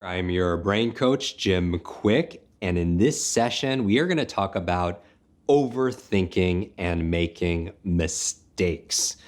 I'm your brain coach, Jim Kwik, and in this session, we are going to talk about overthinking and making mistakes.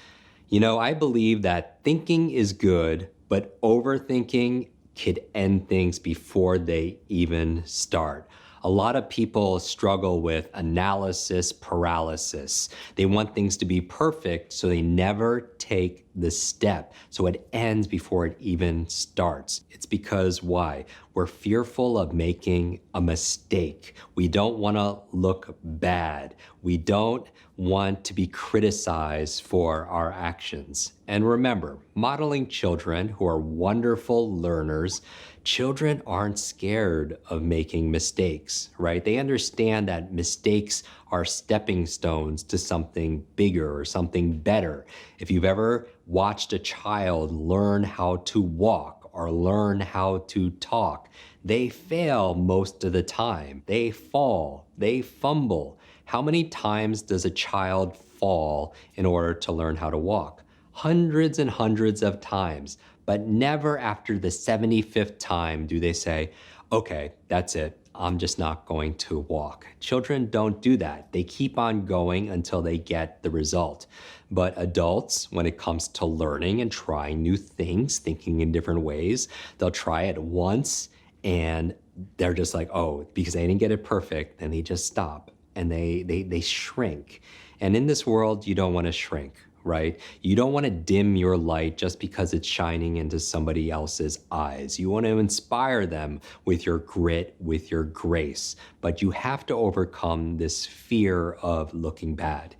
I believe that thinking is good, but overthinking could end things before they even start. A lot of people struggle with analysis paralysis. They want things to be perfect, so they never take the step. So it ends before it even starts. It's because why? We're fearful of making a mistake. We don't want to look bad. We don't want to be criticized for our actions. And remember, modeling children who are wonderful learners, children aren't scared of making mistakes, right? They understand that mistakes are stepping stones to something bigger or something better. If you've ever watched a child learn how to walk or learn how to talk, they fail most of the time. They fall, they fumble. How many times does a child fall in order to learn how to walk? Hundreds and hundreds of times, but never after the 75th time do they say, okay, that's it. I'm just not going to walk. Children don't do that. They keep on going until they get the result. But adults, when it comes to learning and trying new things, thinking in different ways, they'll try it once and they're just like, oh, because they didn't get it perfect, then they just stop and they shrink. And in this world, you don't want to shrink, right? You don't want to dim your light just because it's shining into somebody else's eyes. You want to inspire them with your grit, with your grace, but you have to overcome this fear of looking bad.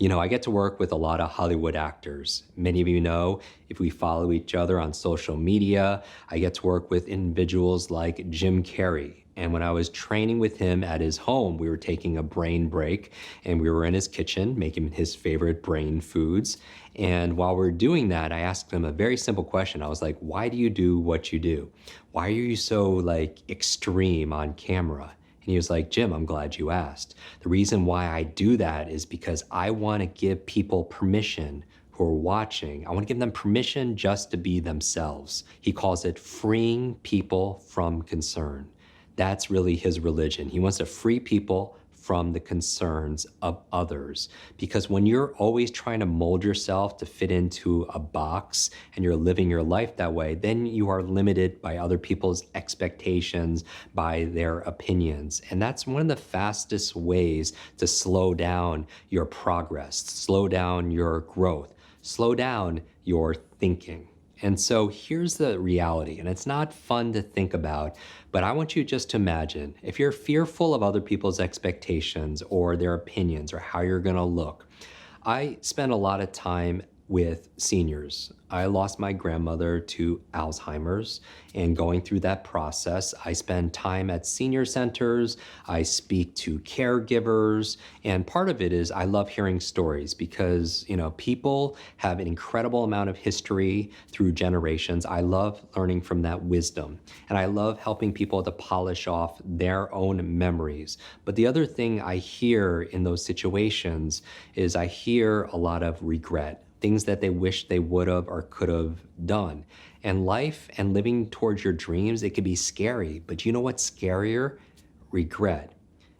I get to work with a lot of Hollywood actors. Many of you know, if we follow each other on social media, I get to work with individuals like Jim Carrey. And when I was training with him at his home, we were taking a brain break and we were in his kitchen making his favorite brain foods. And while we're doing that, I asked him a very simple question. I was like, why do you do what you do? Why are you so extreme on camera? And he was like, Jim, I'm glad you asked. The reason why I do that is because I want to give people permission who are watching. I want to give them permission just to be themselves. He calls it freeing people from concern. That's really his religion. He wants to free people from the concerns of others. Because when you're always trying to mold yourself to fit into a box and you're living your life that way, then you are limited by other people's expectations, by their opinions. And that's one of the fastest ways to slow down your progress, slow down your growth, slow down your thinking. And so here's the reality, and it's not fun to think about, but I want you just to imagine, if you're fearful of other people's expectations or their opinions or how you're gonna look, I spend a lot of time with seniors. I lost my grandmother to Alzheimer's, and going through that process, I spend time at senior centers, I speak to caregivers, and part of it is I love hearing stories because, people have an incredible amount of history through generations. I love learning from that wisdom, and I love helping people to polish off their own memories. But the other thing I hear in those situations is I hear a lot of regret, things that they wish they would have or could have done. And life and living towards your dreams, it can be scary, but you know what's scarier? Regret.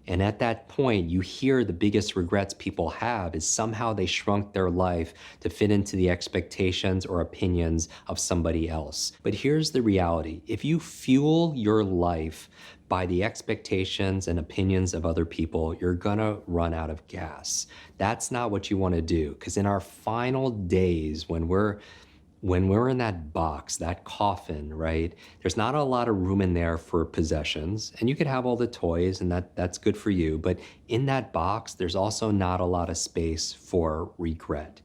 And at that point, you hear the biggest regrets people have is somehow they shrunk their life to fit into the expectations or opinions of somebody else. But here's the reality. If you fuel your life by the expectations and opinions of other people, you're gonna run out of gas. That's not what you wanna do, because in our final days, when we're in that box, that coffin, right? There's not a lot of room in there for possessions, and you could have all the toys and that's good for you, but in that box, there's also not a lot of space for regret,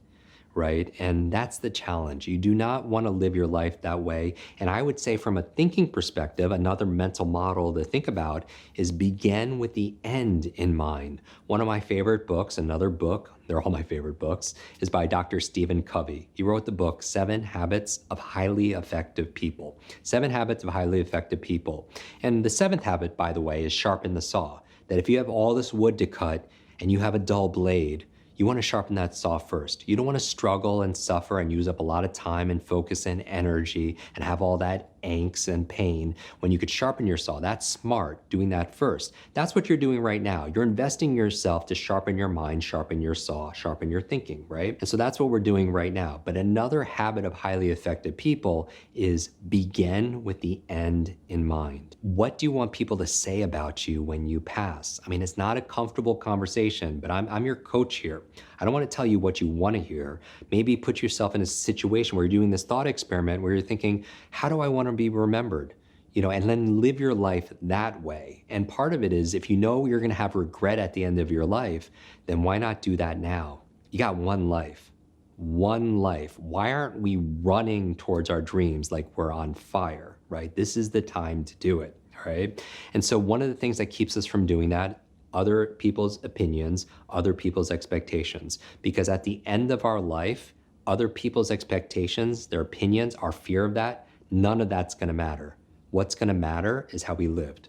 right? And that's the challenge. You do not want to live your life that way. And I would say from a thinking perspective, another mental model to think about is begin with the end in mind. One of my favorite books, another book, they're all my favorite books, is by Dr. Stephen Covey. He wrote the book, 7 Habits of Highly Effective People. 7 Habits of Highly Effective People. And the 7th habit, by the way, is sharpen the saw. That if you have all this wood to cut and you have a dull blade, you want to sharpen that saw first. You don't want to struggle and suffer and use up a lot of time and focus and energy and have all that angst and pain when you could sharpen your saw. That's smart, doing that first. That's what you're doing right now. You're investing in yourself to sharpen your mind, sharpen your saw, sharpen your thinking, right? And so that's what we're doing right now. But another habit of highly effective people is begin with the end in mind. What do you want people to say about you when you pass? I mean, it's not a comfortable conversation, but I'm your coach here. I don't want to tell you what you want to hear. Maybe put yourself in a situation where you're doing this thought experiment where you're thinking, how do I want to be remembered? And then live your life that way. And part of it is, if you know you're going to have regret at the end of your life, then why not do that now? You got one life. One life. Why aren't we running towards our dreams like we're on fire, right? This is the time to do it, all right? And so one of the things that keeps us from doing that, other people's opinions, other people's expectations. Because at the end of our life, other people's expectations, their opinions, our fear of that, none of that's gonna matter. What's gonna matter is how we lived,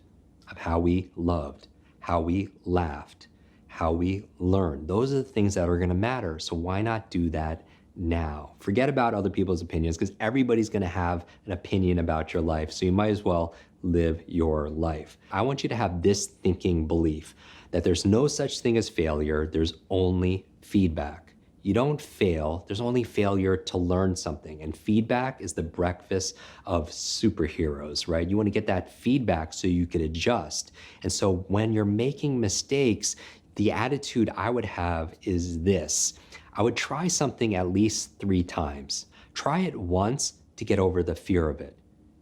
of how we loved, how we laughed, how we learned. Those are the things that are gonna matter. So why not do that now? Forget about other people's opinions, because everybody's gonna have an opinion about your life. So you might as well live your life. I want you to have this thinking belief that there's no such thing as failure, there's only feedback. You don't fail, there's only failure to learn something. And feedback is the breakfast of superheroes, right? You wanna get that feedback so you could adjust. And so when you're making mistakes, the attitude I would have is this. I would try something at least 3 times. Try it once to get over the fear of it.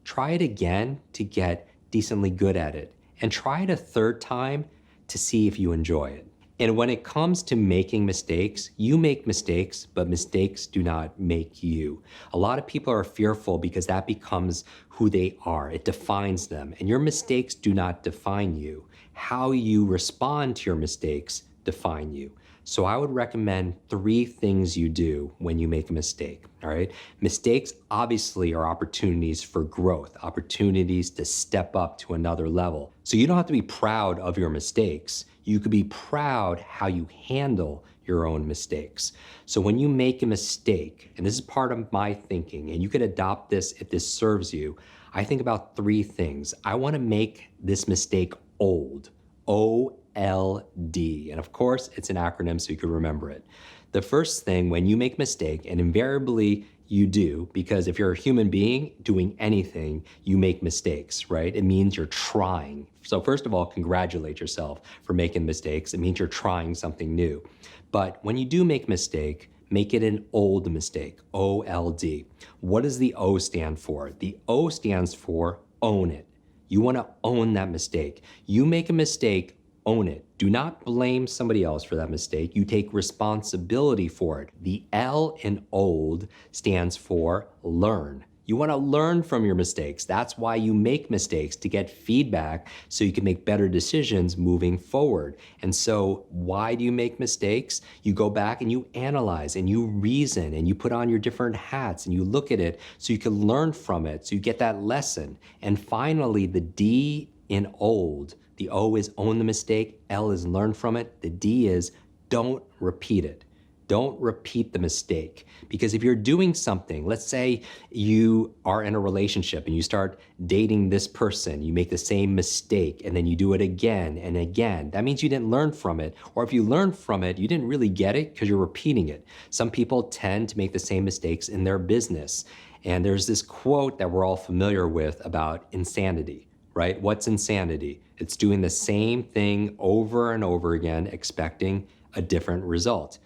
Try it again to get decently good at it. And try it a 3rd time to see if you enjoy it. And when it comes to making mistakes, you make mistakes, but mistakes do not make you. A lot of people are fearful because that becomes who they are. It defines them. And your mistakes do not define you. How you respond to your mistakes define you. So I would recommend 3 things you do when you make a mistake, all right? Mistakes obviously are opportunities for growth, opportunities to step up to another level. So you don't have to be proud of your mistakes. You could be proud how you handle your own mistakes. So when you make a mistake, and this is part of my thinking, and you could adopt this if this serves you, I think about 3 things. I wanna make this mistake old, OLD. And of course, it's an acronym so you can remember it. The first thing when you make a mistake, and invariably you do, because if you're a human being doing anything, you make mistakes, right? It means you're trying. So first of all, congratulate yourself for making mistakes. It means you're trying something new. But when you do make a mistake, make it an old mistake, OLD. What does the O stand for? The O stands for own it. You wanna own that mistake. You make a mistake, own it. Do not blame somebody else for that mistake. You take responsibility for it. The L in old stands for learn. You want to learn from your mistakes. That's why you make mistakes, to get feedback so you can make better decisions moving forward. And so why do you make mistakes? You go back and you analyze and you reason and you put on your different hats and you look at it so you can learn from it, so you get that lesson. And finally, the D in old, the O is own the mistake, L is learn from it, the D is don't repeat it. Don't repeat the mistake. Because if you're doing something, let's say you are in a relationship and you start dating this person, you make the same mistake and then you do it again and again, that means you didn't learn from it. Or if you learned from it, you didn't really get it because you're repeating it. Some people tend to make the same mistakes in their business. And there's this quote that we're all familiar with about insanity, right? What's insanity? It's doing the same thing over and over again, expecting a different result.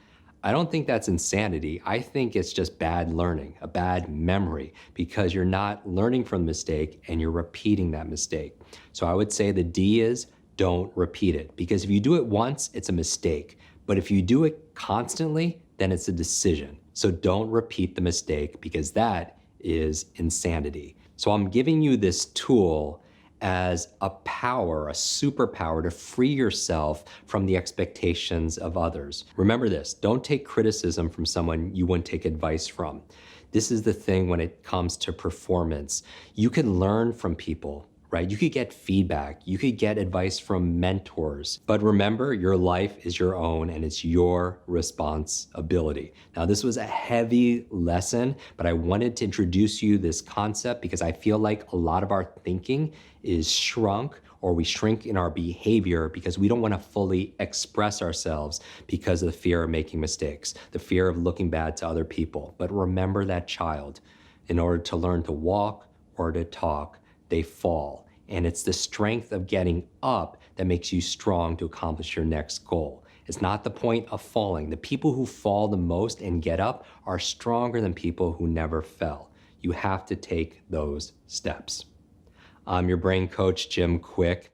I don't think that's insanity. I think it's just bad learning, a bad memory, because you're not learning from the mistake and you're repeating that mistake. So I would say the D is don't repeat it, because if you do it once, it's a mistake. But if you do it constantly, then it's a decision. So don't repeat the mistake, because that is insanity. So I'm giving you this tool as a power, a superpower to free yourself from the expectations of others. Remember this, don't take criticism from someone you wouldn't take advice from. This is the thing when it comes to performance. You can learn from people, right? You could get feedback, you could get advice from mentors, but remember, your life is your own and it's your responsibility. Now, this was a heavy lesson, but I wanted to introduce you this concept because I feel like a lot of our thinking is shrunk, or we shrink in our behavior because we don't want to fully express ourselves because of the fear of making mistakes, the fear of looking bad to other people. But remember that child, in order to learn to walk or to talk, they fall. And it's the strength of getting up that makes you strong to accomplish your next goal. It's not the point of falling. The people who fall the most and get up are stronger than people who never fell. You have to take those steps. I'm your brain coach, Jim Kwik.